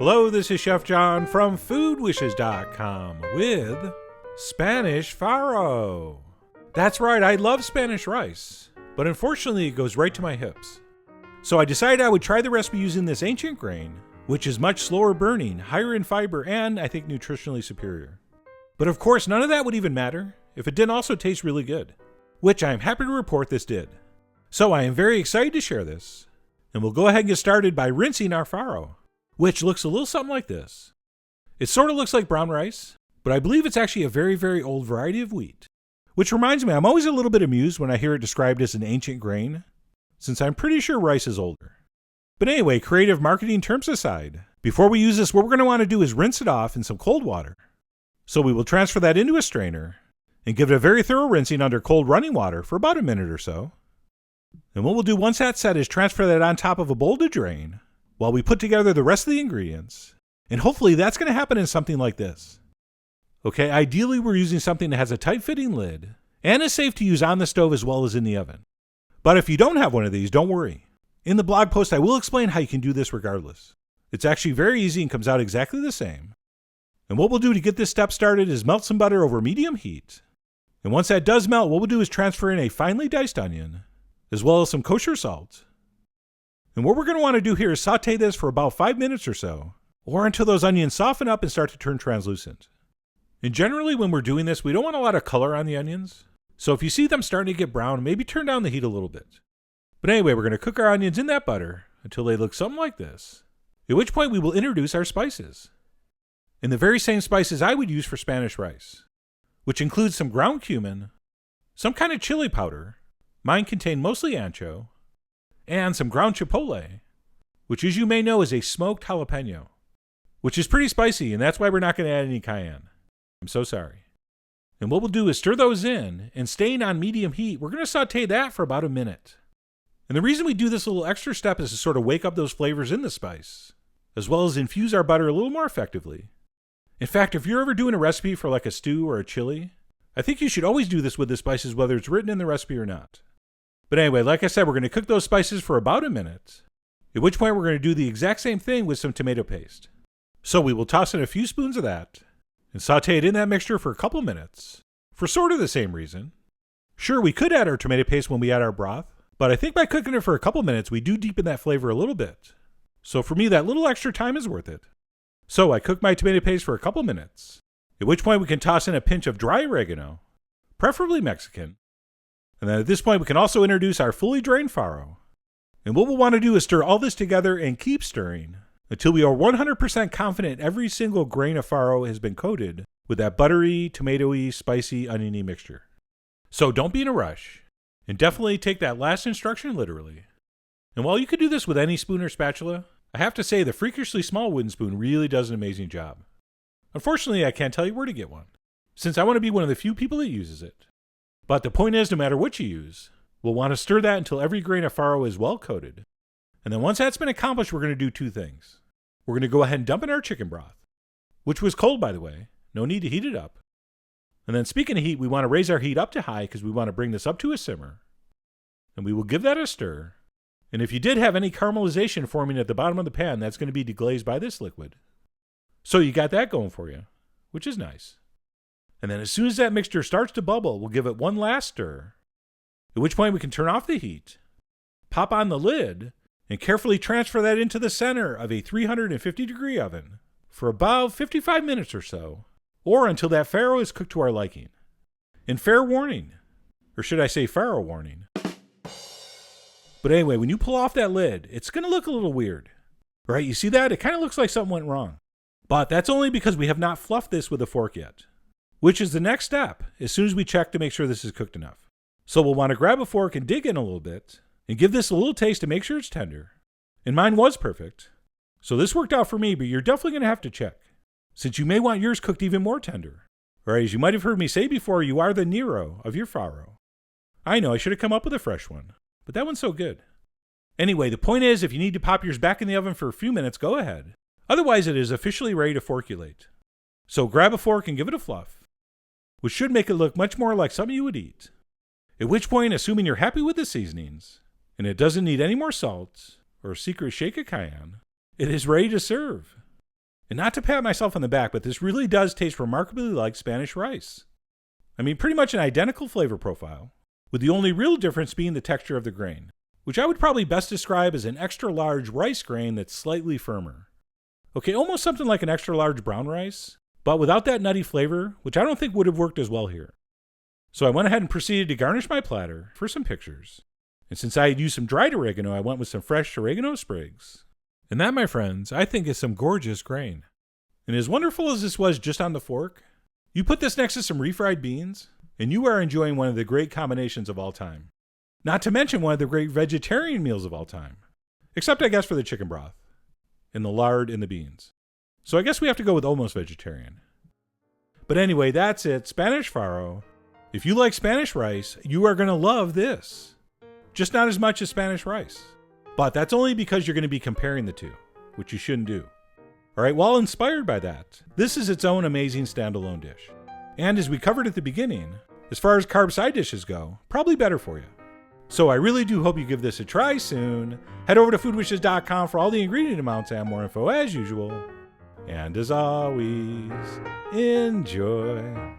Hello, this is Chef John from foodwishes.com with Spanish farro. That's right, I love Spanish rice, but unfortunately it goes right to my hips. So I decided I would try the recipe using this ancient grain, which is much slower burning, higher in fiber, and I think nutritionally superior. But of course, none of that would even matter if it didn't also taste really good, which I am happy to report this did. So I am very excited to share this, and we'll go ahead and get started by rinsing our farro, which looks a little something like this. It sort of looks like brown rice, but I believe it's actually a very, very old variety of wheat. Which reminds me, I'm always a little bit amused when I hear it described as an ancient grain, since I'm pretty sure rice is older. But anyway, creative marketing terms aside, before we use this, what we're going to want to do is rinse it off in some cold water. So we will transfer that into a strainer and give it a very thorough rinsing under cold running water for about a minute or so. And what we'll do once that's set is transfer that on top of a bowl to drain while we put together the rest of the ingredients. And hopefully that's going to happen in something like this. Okay, ideally we're using something that has a tight-fitting lid and is safe to use on the stove as well as in the oven. But if you don't have one of these, don't worry. In the blog post, I will explain how you can do this regardless. It's actually very easy and comes out exactly the same. And what we'll do to get this step started is melt some butter over medium heat. And once that does melt, what we'll do is transfer in a finely diced onion, as well as some kosher salt. And what we're going to want to do here is saute this for about 5 minutes or so, or until those onions soften up and start to turn translucent. And generally when we're doing this, we don't want a lot of color on the onions. So if you see them starting to get brown, maybe turn down the heat a little bit. But anyway, we're going to cook our onions in that butter until they look something like this, at which point we will introduce our spices. And the very same spices I would use for Spanish rice, which includes some ground cumin, some kind of chili powder, mine contain mostly ancho, and some ground chipotle, which as you may know is a smoked jalapeno, which is pretty spicy, and that's why we're not going to add any cayenne. I'm so sorry. And what we'll do is stir those in, and staying on medium heat, we're going to saute that for about a minute. And the reason we do this little extra step is to sort of wake up those flavors in the spice, as well as infuse our butter a little more effectively. In fact, if you're ever doing a recipe for like a stew or a chili, I think you should always do this with the spices whether it's written in the recipe or not. But anyway, like I said, we're going to cook those spices for about a minute, at which point we're going to do the exact same thing with some tomato paste. So we will toss in a few spoons of that, and saute it in that mixture for a couple minutes, for sort of the same reason. Sure, we could add our tomato paste when we add our broth, but I think by cooking it for a couple minutes, we do deepen that flavor a little bit. So for me, that little extra time is worth it. So I cook my tomato paste for a couple minutes, at which point we can toss in a pinch of dry oregano, preferably Mexican. And then at this point, we can also introduce our fully drained farro. And what we'll want to do is stir all this together and keep stirring until we are 100% confident every single grain of farro has been coated with that buttery, tomatoey, spicy, oniony mixture. So don't be in a rush, and definitely take that last instruction literally. And while you could do this with any spoon or spatula, I have to say the freakishly small wooden spoon really does an amazing job. Unfortunately, I can't tell you where to get one, since I want to be one of the few people that uses it. But the point is, no matter what you use, we'll want to stir that until every grain of farro is well coated. And then once that's been accomplished, we're going to do two things. We're going to go ahead and dump in our chicken broth, which was cold, by the way. No need to heat it up. And then speaking of heat, we want to raise our heat up to high because we want to bring this up to a simmer. And we will give that a stir. And if you did have any caramelization forming at the bottom of the pan, that's going to be deglazed by this liquid. So you got that going for you, which is nice. And then as soon as that mixture starts to bubble, we'll give it one last stir, at which point we can turn off the heat, pop on the lid, and carefully transfer that into the center of a 350-degree oven for about 55 minutes or so, or until that farro is cooked to our liking. And fair warning, or should I say farro warning. But anyway, when you pull off that lid, it's going to look a little weird. Right, you see that? It kind of looks like something went wrong. But that's only because we have not fluffed this with a fork yet, which is the next step as soon as we check to make sure this is cooked enough. So we'll want to grab a fork and dig in a little bit and give this a little taste to make sure it's tender. And mine was perfect. So this worked out for me, but you're definitely going to have to check, since you may want yours cooked even more tender. Or as you might have heard me say before, you are the Nero of your farro. I know, I should have come up with a fresh one, but that one's so good. Anyway, the point is, if you need to pop yours back in the oven for a few minutes, go ahead. Otherwise, it is officially ready to forkulate. So grab a fork and give it a fluff, which should make it look much more like something you would eat. At which point, assuming you're happy with the seasonings, and it doesn't need any more salt or a secret shake of cayenne, it is ready to serve. And not to pat myself on the back, but this really does taste remarkably like Spanish rice. I mean, pretty much an identical flavor profile, with the only real difference being the texture of the grain, which I would probably best describe as an extra large rice grain that's slightly firmer. Okay, almost something like an extra large brown rice, but without that nutty flavor, which I don't think would have worked as well here. So I went ahead and proceeded to garnish my platter for some pictures. And since I had used some dried oregano, I went with some fresh oregano sprigs. And that, my friends, I think is some gorgeous grain. And as wonderful as this was just on the fork, you put this next to some refried beans, and you are enjoying one of the great combinations of all time. Not to mention one of the great vegetarian meals of all time. Except, I guess, for the chicken broth, and the lard and the beans. So I guess we have to go with almost vegetarian. But anyway, that's it. Spanish farro. If you like Spanish rice, you are going to love this. Just not as much as Spanish rice. But that's only because you're going to be comparing the two, which you shouldn't do. Alright, while inspired by that, this is its own amazing standalone dish. And as we covered at the beginning, as far as carb side dishes go, probably better for you. So I really do hope you give this a try soon. Head over to foodwishes.com for all the ingredient amounts and more info as usual. And as always, enjoy.